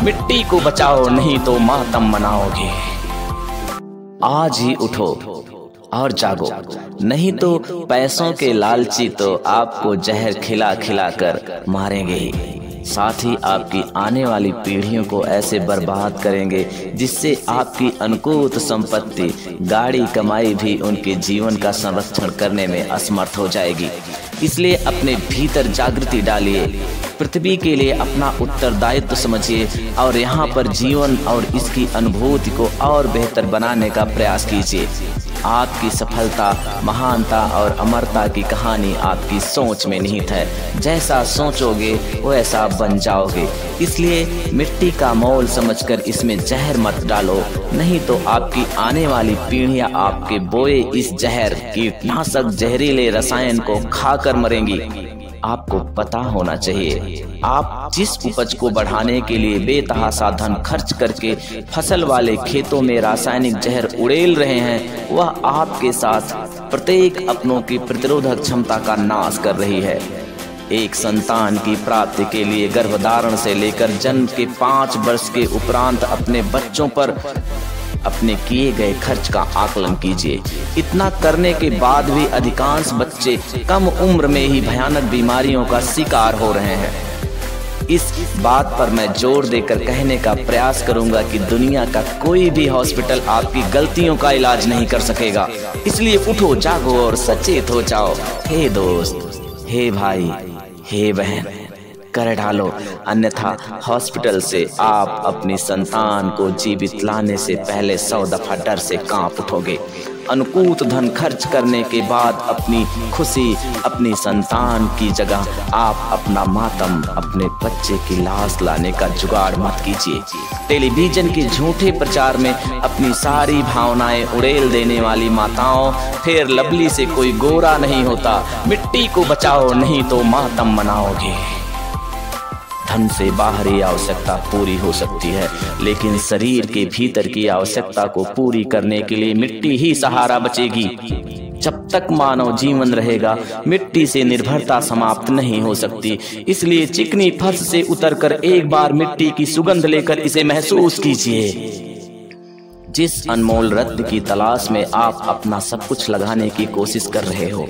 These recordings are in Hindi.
मिट्टी को बचाओ नहीं तो मातम मनाओगे। आज ही उठो और जागो, नहीं तो पैसों के लालची तो आपको जहर खिला खिला कर मारेंगे ही, साथ ही आपकी आने वाली पीढ़ियों को ऐसे बर्बाद करेंगे जिससे आपकी अनकूत संपत्ति, गाड़ी कमाई भी उनके जीवन का संरक्षण करने में असमर्थ हो जाएगी। इसलिए अपने भीतर जागृति डालिए, पृथ्वी के लिए अपना उत्तरदायित्व समझिए और यहाँ पर जीवन और इसकी अनुभूति को और बेहतर बनाने का प्रयास कीजिए। आपकी सफलता, महानता और अमरता की कहानी आपकी सोच में निहित है। जैसा सोचोगे वैसा बन जाओगे। इसलिए मिट्टी का मोल समझकर इसमें जहर मत डालो, नहीं तो आपकी आने वाली पीढ़ियां आपके बोए इस जहर, कीटनाशक, जहरीले रसायन को खाकर मरेंगी। आपको पता होना चाहिए, आप जिस उपज को बढ़ाने के लिए बेतहाशा धन खर्च करके फसल वाले खेतों में रासायनिक जहर उड़ेल रहे हैं, वह आपके साथ प्रत्येक अपनों की प्रतिरोधक क्षमता का नाश कर रही है। एक संतान की प्राप्ति के लिए गर्भधारण से लेकर जन्म के 5 वर्ष के उपरांत अपने बच्चों पर अपने किए गए खर्च का आकलन कीजिए। इतना करने के बाद भी अधिकांश बच्चे कम उम्र में ही भयानक बीमारियों का शिकार हो रहे हैं। इस बात पर मैं जोर देकर कहने का प्रयास करूंगा कि दुनिया का कोई भी हॉस्पिटल आपकी गलतियों का इलाज नहीं कर सकेगा। इसलिए उठो, जागो और सचेत हो जाओ। हे दोस्त, हे भाई, हे बहन, कर डालो, अन्यथा हॉस्पिटल से आप अपनी संतान को जीवित लाने से पहले 100 दफा डर से कांप उठोगे। अनुकूत धन खर्च करने के बाद अपनी खुशी, अपनी संतान की जगह आप अपना मातम, अपने बच्चे की लाश लाने का जुगाड़ मत कीजिए। टेलीविजन के झूठे प्रचार में अपनी सारी भावनाएं उड़ेल देने वाली माताओं, फेयर लवली से कोई गोरा नहीं होता। मिट्टी को बचाओ नहीं तो मातम मनाओगे। धन से बाहरी आवश्यकता पूरी हो सकती है, लेकिन शरीर के भीतर की आवश्यकता को पूरी करने के लिए मिट्टी ही सहारा बचेगी। जब तक मानव जीवन रहेगा, मिट्टी से निर्भरता समाप्त नहीं हो सकती। इसलिए चिकनी फर्श से उतरकर एक बार मिट्टी की सुगंध लेकर इसे महसूस कीजिए। जिस अनमोल रत्न की तलाश में आप अपना सब कुछ लगाने की कोशिश कर रहे हो,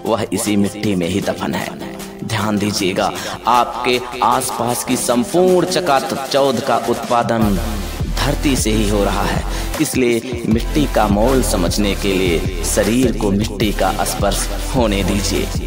वह इसी मिट्टी में ही दफन है। ध्यान दीजिएगा, आपके आसपास की संपूर्ण चकाचौंध का उत्पादन धरती से ही हो रहा है। इसलिए मिट्टी का मोल समझने के लिए शरीर को मिट्टी का स्पर्श होने दीजिए।